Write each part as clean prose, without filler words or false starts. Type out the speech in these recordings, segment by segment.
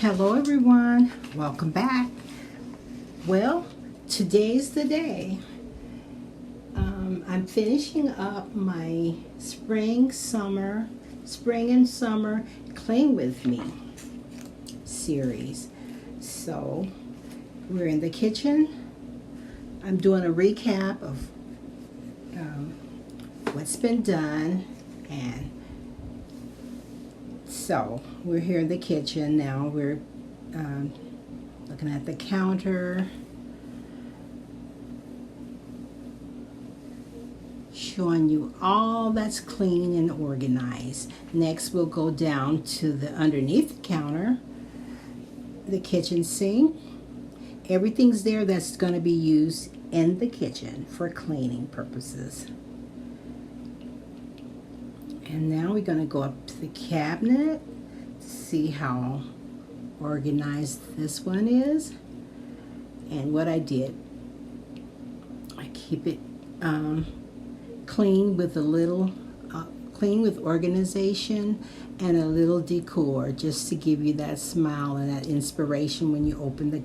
Hello everyone, welcome back. Well, today's the day. I'm finishing up my spring and summer Clean With Me series. So we're in the kitchen. I'm doing a recap of what's been done, and so we're here in the kitchen now. We're looking at the counter, showing you all that's clean and organized. Next, we'll go down to the underneath the counter, the kitchen sink. Everything's there that's going to be used in the kitchen for cleaning purposes. And now we're going to go up to the cabinet to see how organized this one is. And what I did, I keep it clean with organization and a little decor, just to give you that smile and that inspiration when you open the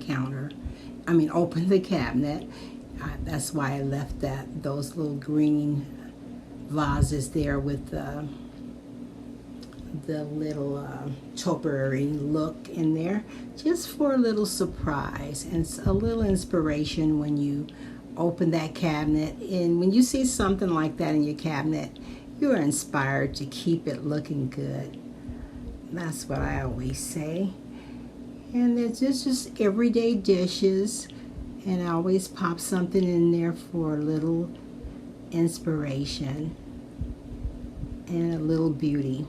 open the cabinet. That's why I left those little green vases there with the little topiary look in there, just for a little surprise and a little inspiration when you open that cabinet. And when you see something like that in your cabinet, you're inspired to keep it looking good. That's what I always say. And it's just everyday dishes, and I always pop something in there for a little inspiration and a little beauty.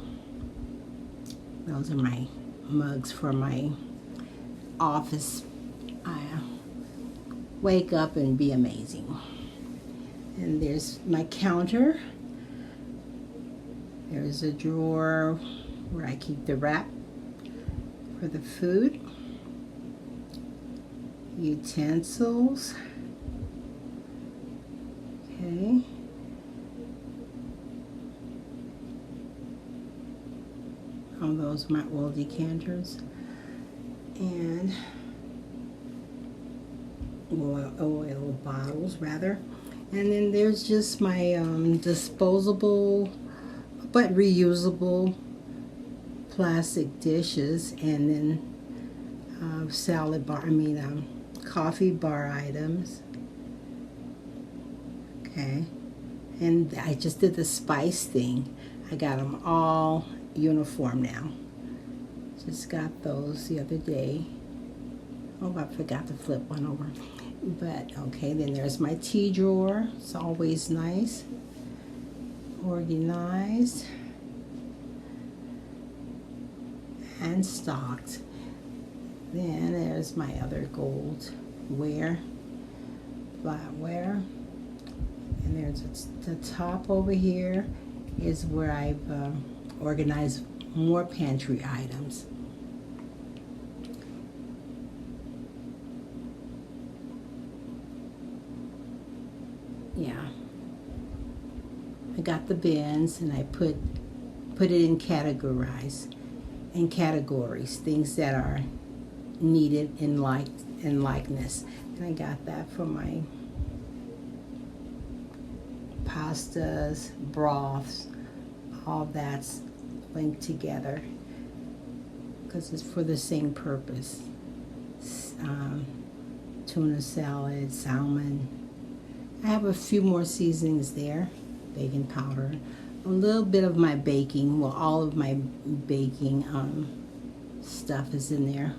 Those are my mugs for my office. I wake up and be amazing. And there's my counter. There's a drawer where I keep the wrap for the food, utensils. Okay. All those are my oil decanters and oil bottles rather. And then there's just my disposable but reusable plastic dishes, and then coffee bar items. Okay. And I just did the spice thing. I got them all uniform now. Just got those the other day. Oh, I forgot to flip one over. But okay, then there's my tea drawer. It's always nice, organized, and stocked. Then there's my other gold ware, flatware. And there's the top over here is where I've organized more pantry items. Yeah, I got the bins and I put it in categories, things that are needed in likeness. And I got that for my pastas, broths, all that's linked together because it's for the same purpose. Tuna salad, salmon. I have a few more seasonings there, baking powder, a little bit of my baking. Well, all of my baking stuff is in there.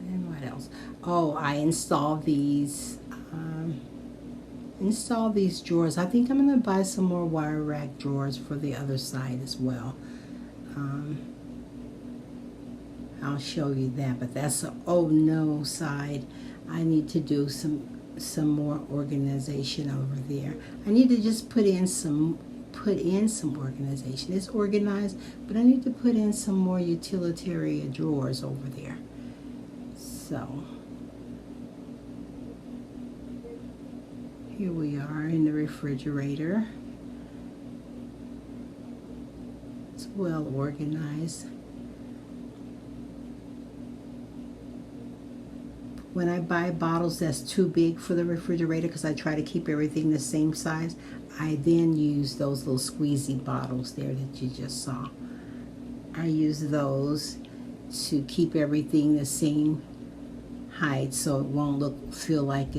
And what else? Oh, I installed these drawers. I think I'm going to buy some more wire rack drawers for the other side as well. I'll show you that, but that's the oh no side. I need to do some more organization over there. I need to just put in some organization. It's organized, but I need to put in some more utilitarian drawers over there. So here we are in the refrigerator. It's well organized. When I buy bottles that's too big for the refrigerator, because I try to keep everything the same size, I then use those little squeezy bottles there that you just saw. I use those to keep everything the same height, so it won't feel like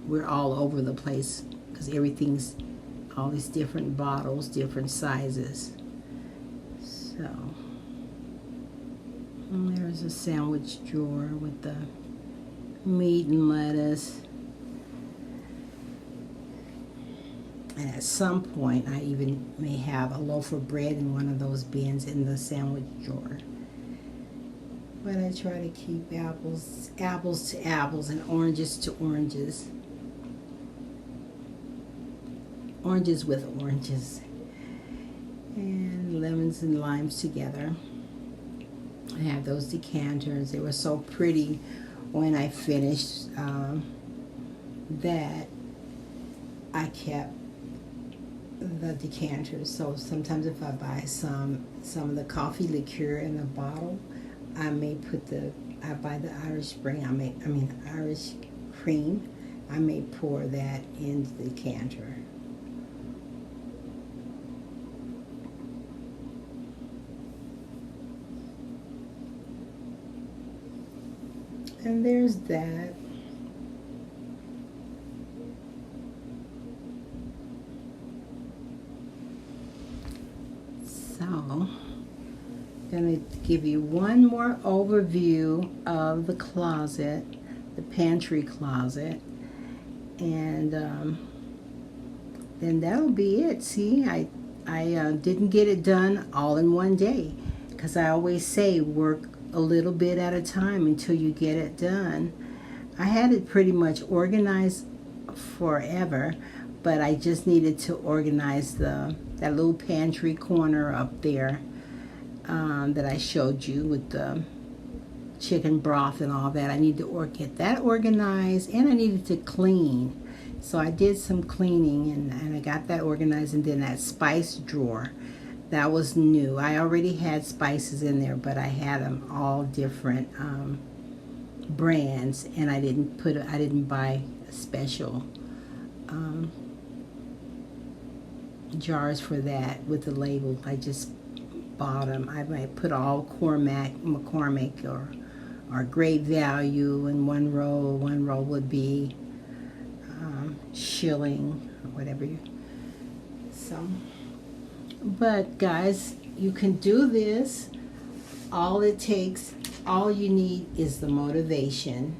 we're all over the place, because everything's all these different bottles, different sizes. So, and there's a sandwich drawer with the meat and lettuce. And at some point, I even may have a loaf of bread in one of those bins in the sandwich drawer. But I try to keep apples to apples and oranges to oranges. Oranges with oranges. And lemons and limes together. I have those decanters. They were so pretty when I finished that I kept the decanters. So sometimes if I buy some of the coffee liqueur in a bottle, I may I buy the Irish Spring, Irish cream, I may pour that into the decanter. And there's that. So, I'm going to give you one more overview of the closet, the pantry closet, and then that'll be it. See, I didn't get it done all in one day, because I always say work a little bit at a time until you get it done. I had it pretty much organized forever, but I just needed to organize that little pantry corner up there that I showed you with the chicken broth and all that. I need to get that organized, and I needed to clean. So I did some cleaning, and I got that organized. And then that spice drawer, that was new. I already had spices in there, but I had them all different brands, and I didn't buy special jars for that with the label. I just bought them. I might put all McCormick or Great Value in one row. One row would be Schilling or whatever. So, but guys, you can do this. All you need is the motivation.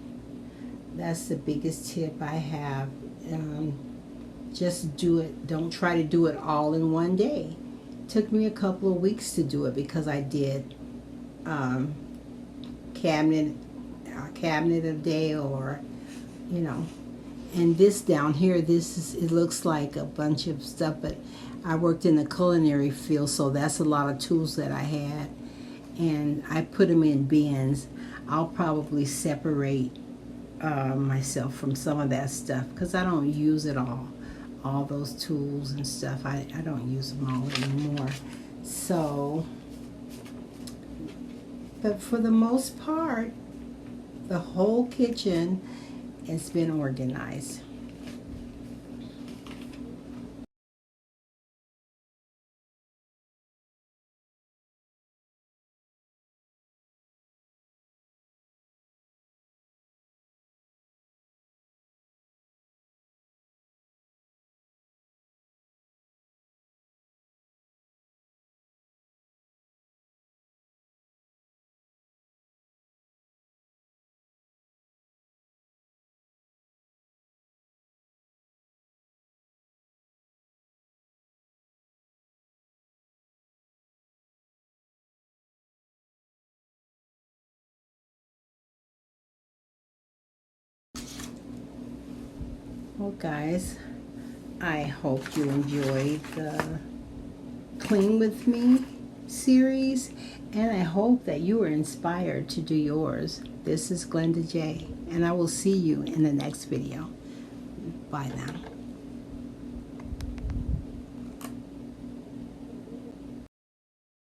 That's the biggest tip I have. Just do it. Don't try to do it all in one day. It took me a couple of weeks to do it, because I did cabinet a day, or and this down here, it looks like a bunch of stuff, but I worked in the culinary field, so that's a lot of tools that I had, and I put them in bins. I'll probably separate myself from some of that stuff, because I don't use it all those tools and stuff. I don't use them all anymore. So, but for the most part, the whole kitchen has been organized. Well, guys, I hope you enjoyed the Clean With Me series, and I hope that you were inspired to do yours. This is Glenda J, and I will see you in the next video. Bye now.